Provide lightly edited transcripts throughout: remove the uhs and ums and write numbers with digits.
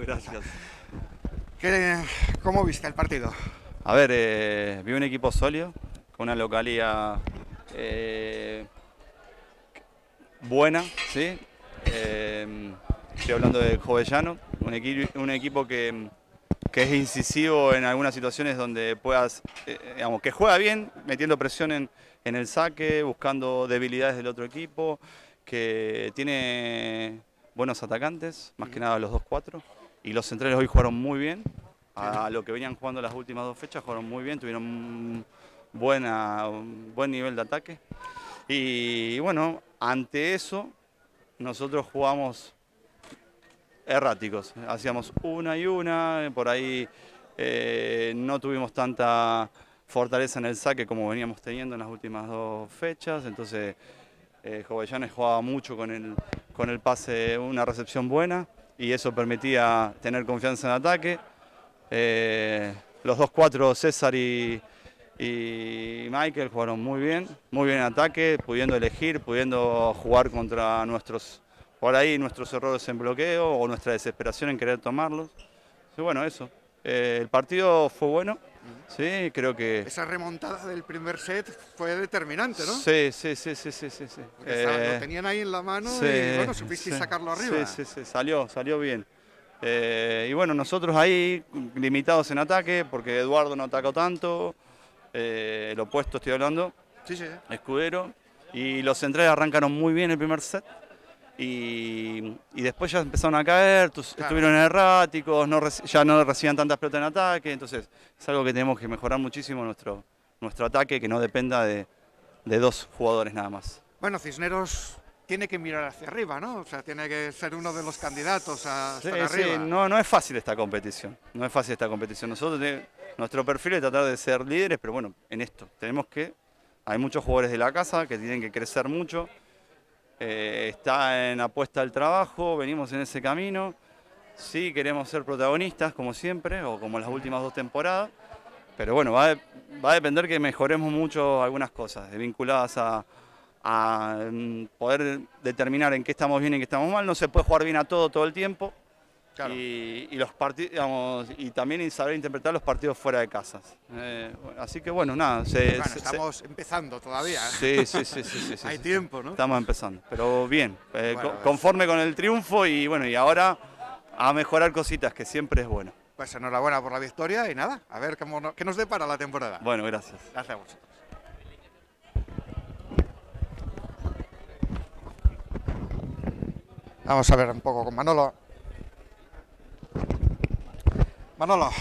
Gracias. ¿Cómo viste el partido? A ver, vi un equipo sólido, con una localía buena, ¿sí? Estoy hablando de Jovellano, un equipo que es incisivo en algunas situaciones donde puedas, digamos, que juega bien, metiendo presión en el saque, buscando debilidades del otro equipo, que tiene buenos atacantes, más que nada los 2-4, y los centrales hoy jugaron muy bien, a lo que venían jugando las últimas dos fechas, jugaron muy bien, tuvieron un buen nivel de ataque. Y bueno, ante eso, nosotros jugamos erráticos, hacíamos una y una, por ahí no tuvimos tanta fortaleza en el saque como veníamos teniendo en las últimas dos fechas, entonces Jovellanes jugaba mucho con el pase, una recepción buena, y eso permitía tener confianza en ataque. Los 2-4, César y Michael jugaron muy bien en ataque, pudiendo elegir, pudiendo jugar contra por ahí nuestros errores en bloqueo o nuestra desesperación en querer tomarlos. Sí, bueno, eso. El partido fue bueno, sí, creo que... Esa remontada del primer set fue determinante, ¿no? Sí, sí, sí, sí, sí, sí. Sí. Lo tenían ahí en la mano sí, y bueno, supisteis sí, sacarlo arriba. Sí, sí, sí, salió bien. Y bueno, nosotros ahí limitados en ataque, porque Eduardo no atacó tanto, el opuesto estoy hablando, Sí, sí. Escudero, y los centrales arrancaron muy bien el primer set, y después ya empezaron a caer, Claro. estuvieron erráticos, ya no recibían tantas pelotas en ataque, entonces es algo que tenemos que mejorar muchísimo nuestro ataque, que no dependa de dos jugadores nada más. Bueno, Cisneros tiene que mirar hacia arriba, ¿no? O sea, tiene que ser uno de los candidatos a estar arriba. Sí, no es fácil esta competición, no es fácil esta competición. Nuestro perfil es tratar de ser líderes, pero bueno, en esto hay muchos jugadores de la casa que tienen que crecer mucho. Está en apuesta al trabajo, venimos en ese camino. Sí, queremos ser protagonistas, como siempre, o como las últimas dos temporadas. Pero bueno, va a depender que mejoremos mucho algunas cosas vinculadas a poder determinar en qué estamos bien y en qué estamos mal. No se puede jugar bien a todo el tiempo. Claro. Y los partidos, y también saber interpretar los partidos fuera de casas. Así que bueno, nada. Estamos empezando todavía. Sí. Hay tiempo, ¿no? Estamos empezando, pero bien, Bueno, conforme con el triunfo y bueno, y ahora a mejorar cositas, que siempre es bueno. Pues enhorabuena por la victoria y nada, a ver qué nos depara la temporada. Bueno, gracias. Gracias a vosotros. Vamos a ver un poco con Manolo. Manolo,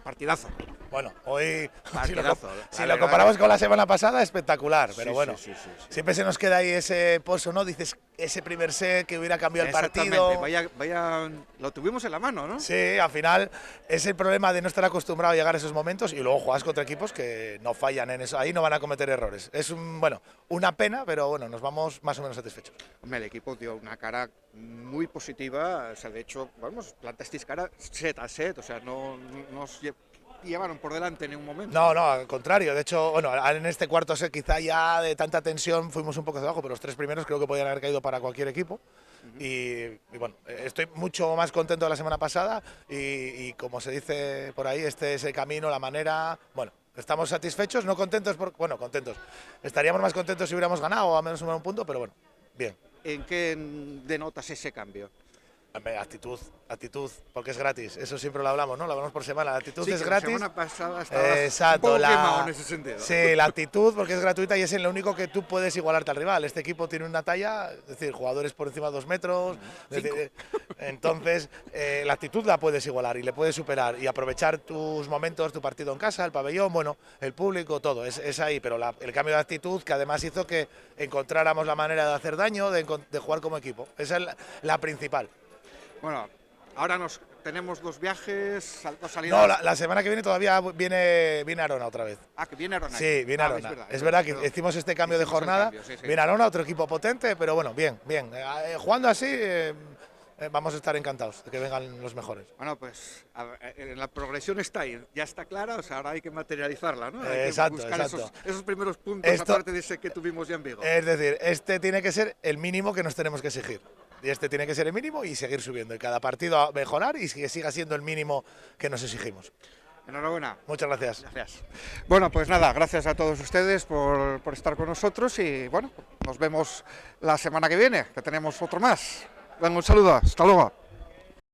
partidazo. Bueno, hoy, Partidazo. si lo comparamos con la semana pasada, espectacular, pero Sí, bueno, sí. siempre se nos queda ahí ese pozo, ¿no? Dices, ese primer set que hubiera cambiado el partido. Vaya, lo tuvimos en la mano, ¿no? Sí, al final es el problema de no estar acostumbrado a llegar a esos momentos y luego juegas contra equipos que no fallan en eso, ahí no van a cometer errores. Es una pena, pero bueno, nos vamos más o menos satisfechos. Hombre, el equipo dio una cara muy positiva, o sea, de hecho, vamos, plantasteis cara set a set, o sea, no os llevaron por delante en un momento. No, al contrario. De hecho, bueno, en este cuarto set quizá ya de tanta tensión fuimos un poco hacia abajo, pero los tres primeros creo que podían haber caído para cualquier equipo. Y bueno, estoy mucho más contento de la semana pasada y como se dice por ahí, este es el camino, la manera. Bueno, estamos satisfechos, no contentos, contentos. Estaríamos más contentos si hubiéramos ganado o al menos sumar un punto, pero bueno, bien. ¿En qué denotas ese cambio? Actitud, porque es gratis, eso siempre lo hablamos, ¿no? Lo hablamos por semana, la actitud es gratis. La semana pasada estaba un poco quemado en ese sentido. Sí, la actitud, porque es gratuita y es en lo único que tú puedes igualarte al rival. Este equipo tiene una talla, es decir, jugadores por encima de 2 metros, entonces la actitud la puedes igualar y le puedes superar y aprovechar tus momentos, tu partido en casa, el pabellón, bueno, el público, todo, es ahí, pero el cambio de actitud que además hizo que encontráramos la manera de hacer daño, de jugar como equipo, esa es la principal. Bueno, ahora tenemos 2 viajes, 2 salidas. No, la semana que viene todavía viene Arona otra vez. Ah, que viene Arona. Sí, viene Arona. Es verdad que hicimos este cambio de jornada. Sí. Viene Arona, otro equipo potente, pero bueno, bien. Jugando así, vamos a estar encantados de que vengan los mejores. Bueno, pues la progresión está ahí, ya está clara, o sea, ahora hay que materializarla, ¿no? Hay Exacto, que buscar exacto. Esos primeros puntos, aparte de ese que tuvimos ya en Vigo. Es decir, este tiene que ser el mínimo que nos tenemos que exigir. Y este tiene que ser el mínimo y seguir subiendo. Y cada partido a mejorar y que siga siendo el mínimo que nos exigimos. Enhorabuena. Muchas gracias. Gracias. Bueno, pues nada, gracias a todos ustedes por estar con nosotros y bueno, nos vemos la semana que viene, que tenemos otro más. Venga, un saludo, hasta luego.